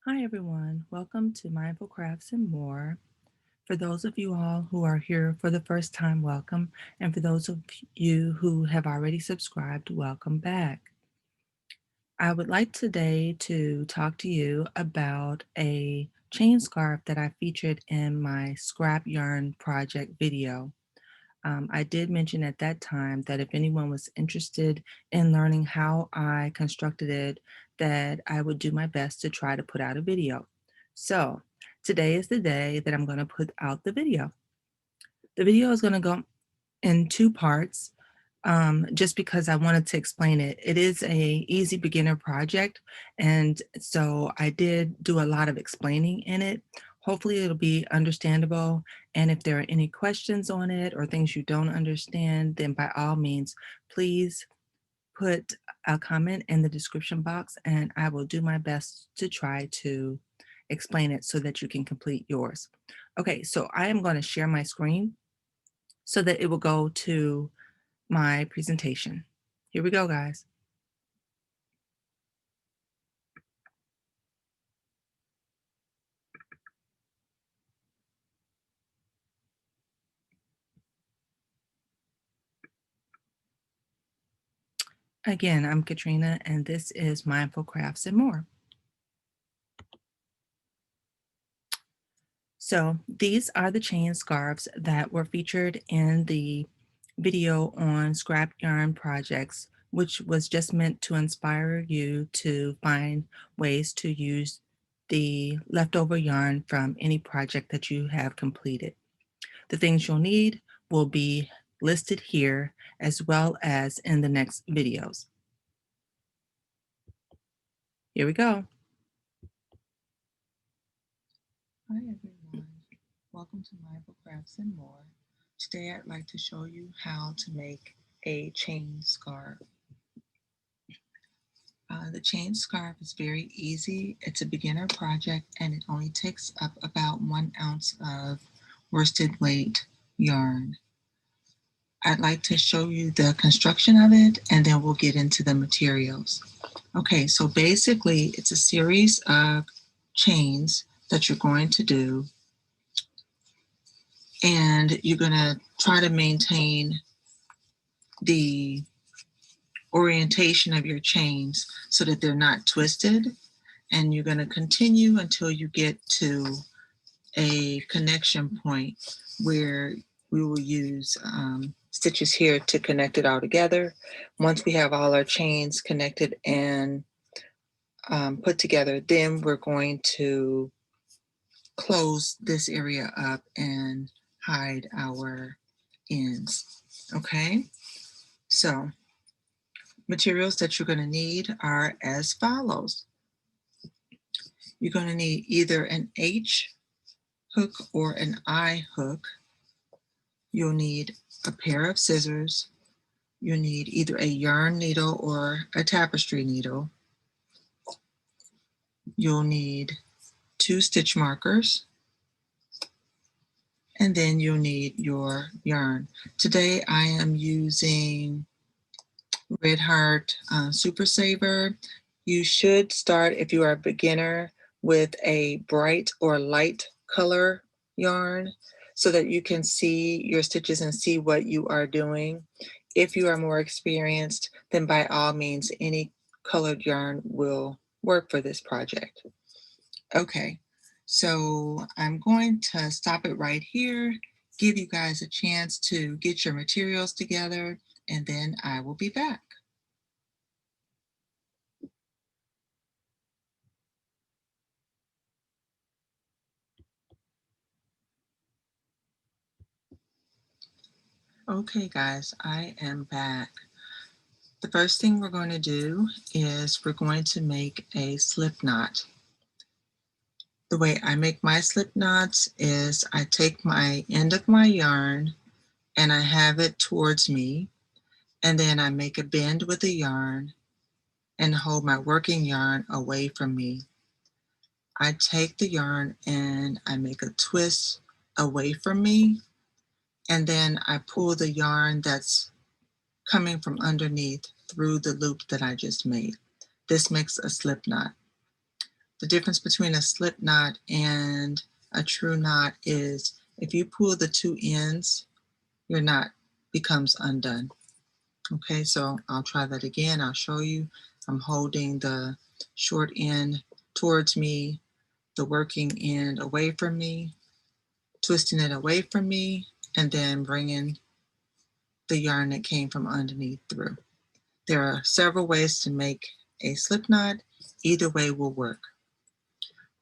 Hi everyone, welcome to Mindful Crafts and More. For those of you all who are here for the first time, welcome. And for those of you who have already subscribed, welcome back. I would like today to talk to you about a chain scarf that I featured in my scrap yarn project video. I did mention at that time that if anyone was interested in learning how I constructed it, that I would do my best to try to put out a video. So today is the day that I'm going to put out the video. The video is going to go in two parts, just because I wanted to explain it. It is a easy beginner project, and so I did do a lot of explaining in it. Hopefully it'll be understandable, and if there are any questions on it or things you don't understand, then by all means, please put a comment in the description box, and I will do my best to try to explain it so that you can complete yours. Okay, so I am going to share my screen so that it will go to my presentation. Here we go, guys. Again, I'm Katrina, and this is Mindful Crafts and More. So these are the chain scarves that were featured in the video on scrap yarn projects, which was just meant to inspire you to find ways to use the leftover yarn from any project that you have completed. The things you'll need will be listed here as well as in the next videos. Here we go. Hi everyone, welcome to Mindful Crafts and More. Today I'd like to show you how to make a chain scarf. The chain scarf is very easy. It's a beginner project and it only takes up about 1 ounce of worsted weight yarn. I'd like to show you the construction of it and then we'll get into the materials. Okay, so basically it's a series of chains that you're going to do, and you're going to try to maintain the orientation of your chains so that they're not twisted, and you're going to continue until you get to a connection point where we will use stitches here to connect it all together. Once we have all our chains connected and put together, then we're going to close this area up and hide our ends. Okay, so materials that you're going to need are as follows. You're going to need either an H hook or an I hook. You'll need a pair of scissors. You'll need either a yarn needle or a tapestry needle. You'll need 2 stitch markers, and then you'll need your yarn. Today I am using Red Heart Super Saver. You should start, if you are a beginner, with a bright or light color yarn so that you can see your stitches and see what you are doing. If you are more experienced, then by all means, any colored yarn will work for this project. Okay, so I'm going to stop it right here, give you guys a chance to get your materials together, and then I will be back. Okay guys, I am back. The first thing we're going to do is we're going to make a slip knot. The way I make my slip knots is I take my end of my yarn and I have it towards me, and then I make a bend with the yarn and hold my working yarn away from me. I take the yarn and I make a twist away from me, and then I pull the yarn that's coming from underneath through the loop that I just made. This makes a slip knot. The difference between a slip knot and a true knot is if you pull the two ends, your knot becomes undone. Okay, so I'll try that again. I'll show you. I'm holding the short end towards me, the working end away from me, twisting it away from me, and then bringing the yarn that came from underneath through. There are several ways to make a slip knot. Either way will work.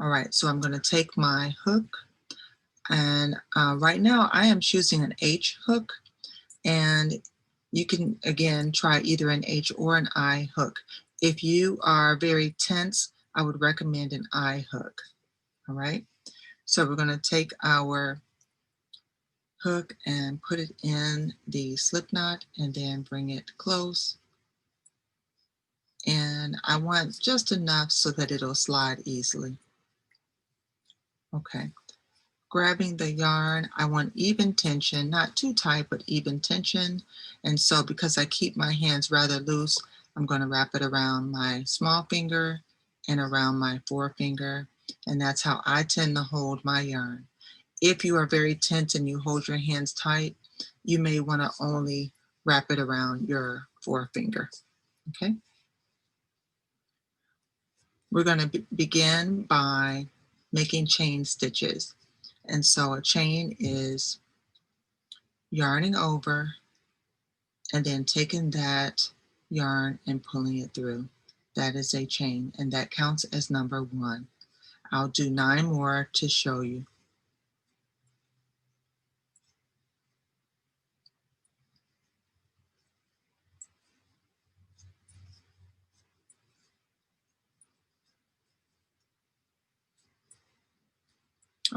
All right, so I'm going to take my hook, and right now I am choosing an H hook, and you can again try either an H or an I hook. If you are very tense, I would recommend an I hook. All right, so we're going to take our hook and put it in the slip knot and then bring it close. And I want just enough so that it'll slide easily. Okay, grabbing the yarn, I want even tension, not too tight, but even tension. And so because I keep my hands rather loose, I'm going to wrap it around my small finger and around my forefinger. And that's how I tend to hold my yarn. If you are very tense and you hold your hands tight, you may want to only wrap it around your forefinger. Okay. We're going to begin by making chain stitches. And so a chain is yarning over and then taking that yarn and pulling it through. That is a chain, and that counts as number 1. I'll do 9 more to show you.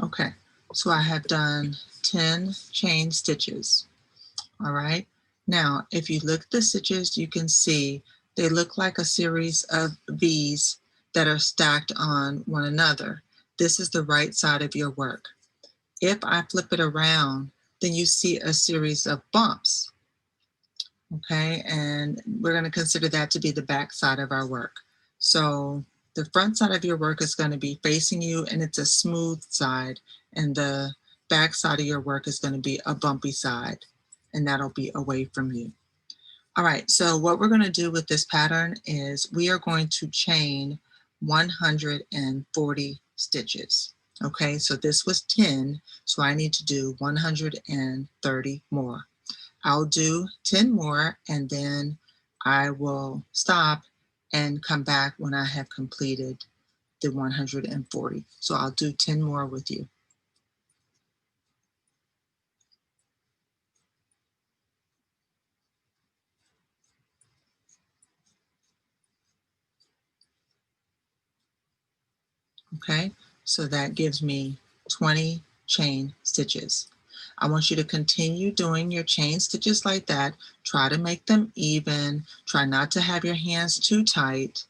Okay, so I have done 10 chain stitches. All right, now if you look at the stitches, you can see they look like a series of V's that are stacked on one another. This is the right side of your work. If I flip it around, then you see a series of bumps. Okay, and we're going to consider that to be the back side of our work. So the front side of your work is going to be facing you and it's a smooth side, and the back side of your work is going to be a bumpy side, and that'll be away from you. All right, so what we're going to do with this pattern is we are going to chain 140 stitches. Okay, so this was 10, so I need to do 130 more. I'll do 10 more and then I will stop and come back when I have completed the 140. So I'll do 10 more with you. Okay, so that gives me 20 chain stitches. I want you to continue doing your chain stitches like that. Try to make them even. Try not to have your hands too tight.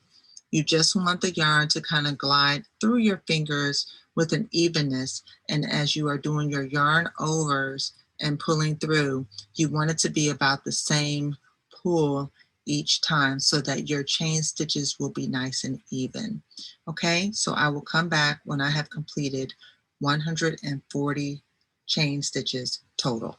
You just want the yarn to kind of glide through your fingers with an evenness. And as you are doing your yarn overs and pulling through, you want it to be about the same pull each time so that your chain stitches will be nice and even. Okay, so I will come back when I have completed 140 chain stitches total.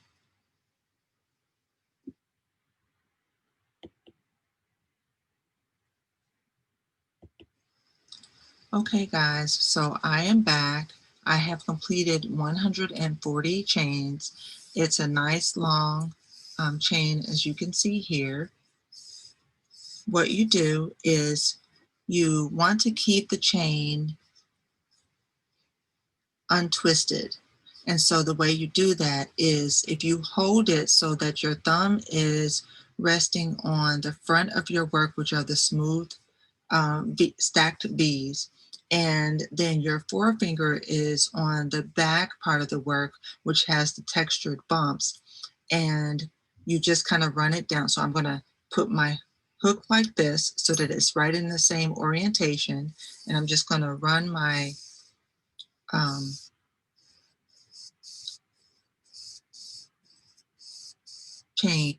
Okay guys, so I am back. I have completed 140 chains. It's a nice long chain, as you can see here. What you do is you want to keep the chain untwisted. And so the way you do that is if you hold it so that your thumb is resting on the front of your work, which are the smooth stacked V's, and then your forefinger is on the back part of the work, which has the textured bumps, and you just kind of run it down. So I'm going to put my hook like this so that it's right in the same orientation, and I'm just going to run my um, chain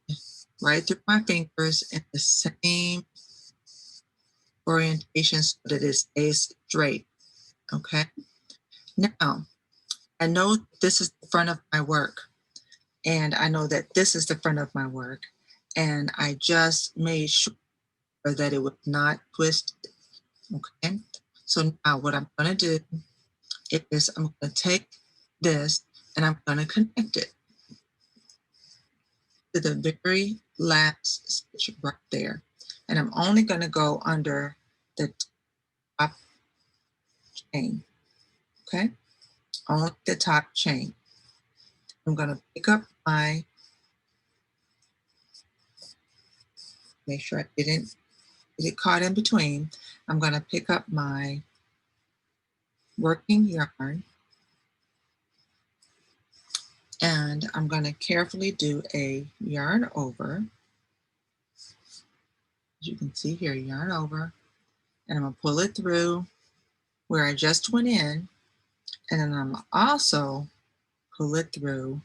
right through my fingers in the same orientation so that it stays straight. Okay. Now, I know this is the front of my work, and I know that this is the front of my work, and I just made sure that it would not twist. Okay. So now what I'm going to do is I'm going to take this and I'm going to connect it to the very last stitch right there. And I'm only going to go under the top chain. Okay. On the top chain. I'm going to pick up my, make sure I didn't get it caught in between. I'm going to pick up my working yarn and I'm going to carefully do a yarn over. As you can see here, yarn over, and I'm going to pull it through where I just went in, and then I'm also pull it through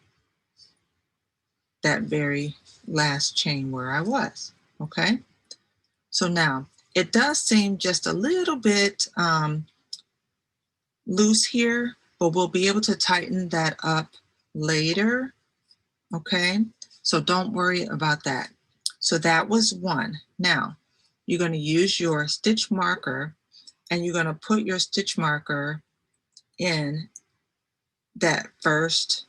that very last chain where I was. Okay. So now it does seem just a little bit loose here, but we'll be able to tighten that up later. Okay. So don't worry about that. So that was one. Now you're going to use your stitch marker and you're going to put your stitch marker in that first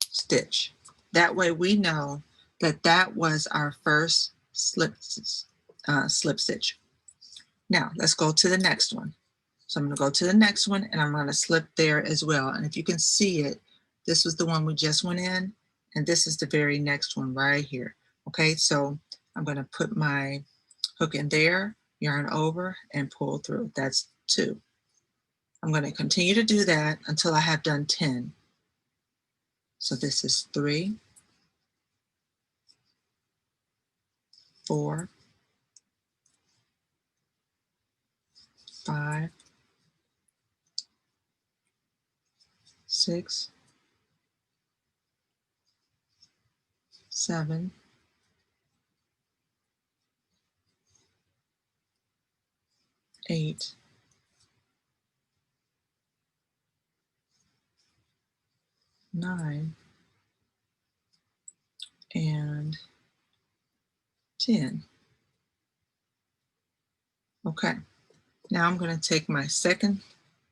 stitch. That way we know that that was our first slip stitch. Now let's go to the next one. So I'm going to go to the next one and I'm going to slip there as well. And if you can see it, this was the one we just went in, and this is the very next one right here. Okay, so I'm going to put my hook in there, yarn over, and pull through. That's 2. I'm going to continue to do that until I have done 10. So this is 3, 4, 5, 6, 7, 8, 9, and 10. Okay, now I'm going to take my second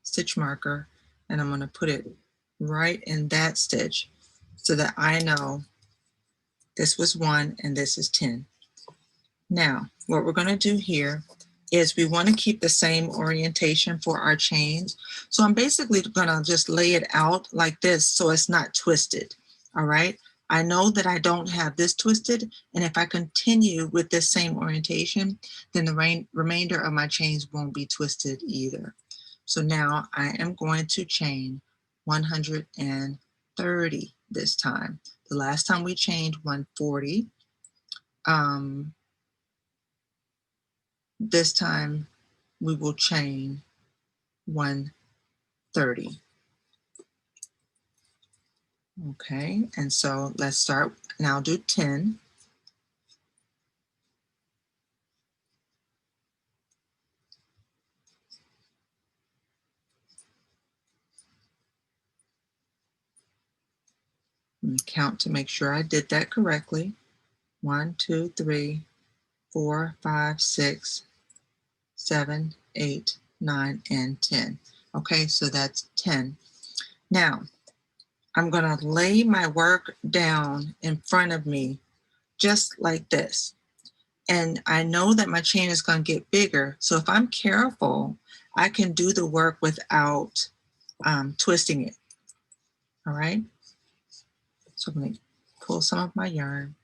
stitch marker and I'm going to put it right in that stitch so that I know this was 1 and this is 10. Now, what we're going to do here is we want to keep the same orientation for our chains. So I'm basically going to just lay it out like this so it's not twisted. All right. I know that I don't have this twisted, and if I continue with this same orientation, then the remainder of my chains won't be twisted either. So now I am going to chain 130 this time. The last time we chained 140. This time we will chain 130. Okay, and so let's start, and I'll do 10. Let me count to make sure I did that correctly. 1, 2, 3, 4, 5, 6, 7, 8, 9, and 10. Okay, so that's 10. Now, I'm going to lay my work down in front of me just like this. And I know that my chain is going to get bigger. So if I'm careful, I can do the work without twisting it. All right. So I'm going to pull some of my yarn.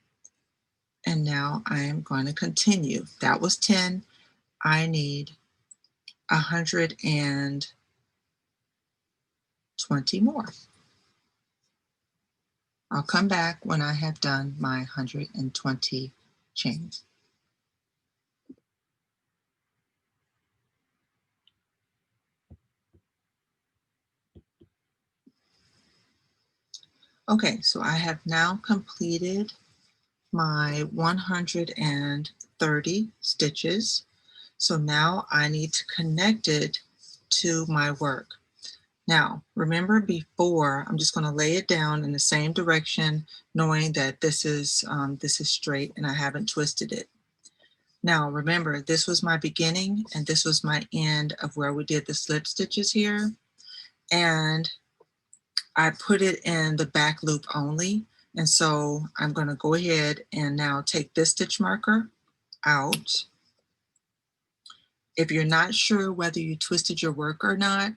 And now I am going to continue. That was 10. I need 120 more. I'll come back when I have done my 120 chains. Okay, so I have now completed my 130 stitches. So now I need to connect it to my work. Now, remember before, I'm just going to lay it down in the same direction, knowing that this is straight and I haven't twisted it. Now, remember, this was my beginning and this was my end of where we did the slip stitches here. And I put it in the back loop only. And so I'm going to go ahead and now take this stitch marker out. If you're not sure whether you twisted your work or not,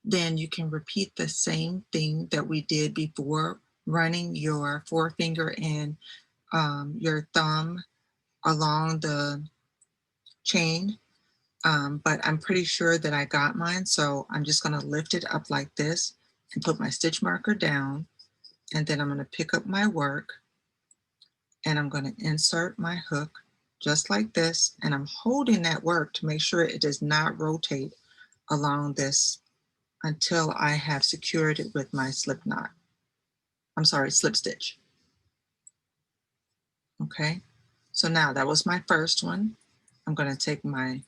then you can repeat the same thing that we did before, running your forefinger and your thumb along the chain. But I'm pretty sure that I got mine, so I'm just going to lift it up like this and put my stitch marker down, and then I'm going to pick up my work and I'm going to insert my hook just like this, and I'm holding that work to make sure it does not rotate along this until I have secured it with my slip knot. I'm sorry, slip stitch. Okay, so now that was my first one. I'm going to take my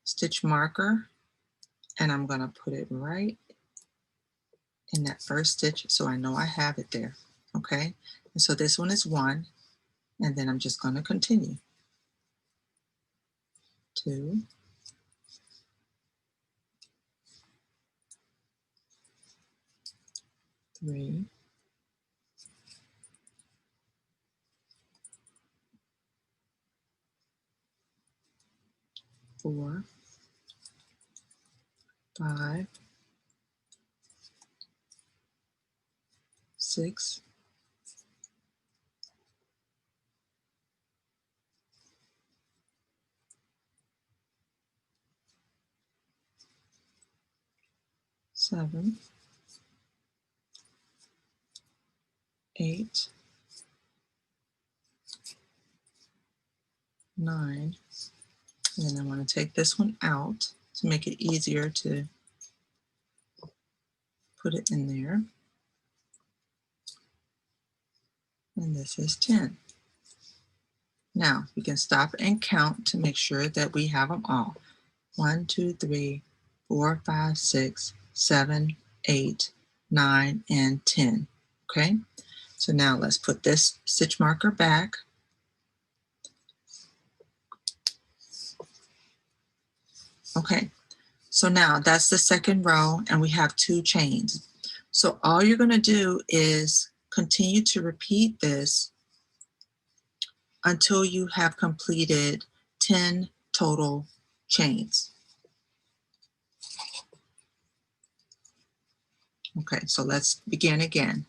stitch marker and I'm going to put it right in that first stitch so I know I have it there. Okay, and so this one is 1, and then I'm just going to continue. 2, 3, 4, 5, 6, 7, 8, 9, and then I'm going to take this one out to make it easier to put it in there. And this is 10. Now we can stop and count to make sure that we have them all. 1, 2, 3, 4, 5, 6, 7, 8, 9, and 10. Okay, so now let's put this stitch marker back. Okay, so now that's the second row and we have 2 chains. So all you're going to do is continue to repeat this until you have completed 10 total chains. Okay, so let's begin again.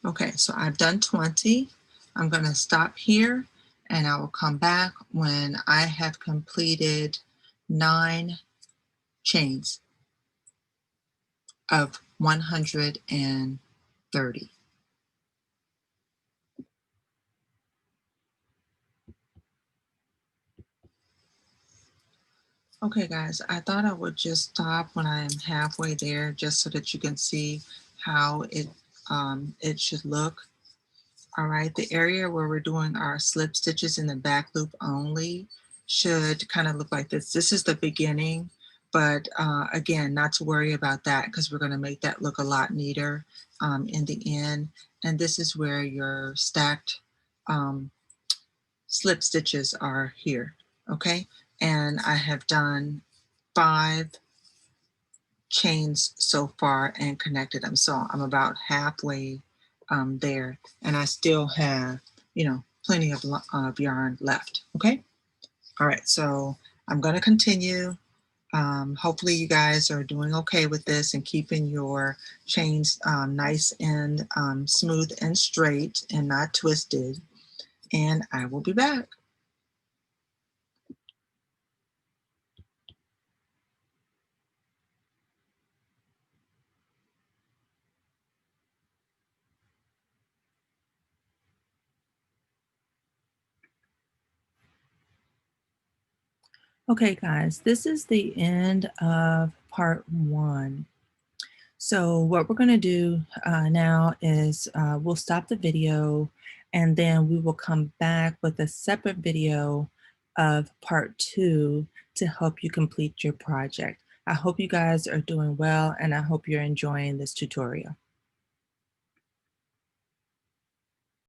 Okay, so I've done 20. I'm going to stop here and I will come back when I have completed 9 chains of 130. Okay guys, I thought I would just stop when I am halfway there just so that you can see how it should look. All right, the area where we're doing our slip stitches in the back loop only should kind of look like this. This is the beginning, but again, not to worry about that because we're going to make that look a lot neater in the end. And this is where your stacked slip stitches are here, okay? And I have done 5 chains so far and connected them. So I'm about halfway there, and I still have, plenty of yarn left. Okay. All right. So I'm going to continue. Hopefully you guys are doing okay with this and keeping your chains nice and smooth and straight and not twisted. And I will be back. Okay, guys, this is the end of part one. So what we're going to do now is we'll stop the video and then we will come back with a separate video of part two to help you complete your project. I hope you guys are doing well and I hope you're enjoying this tutorial.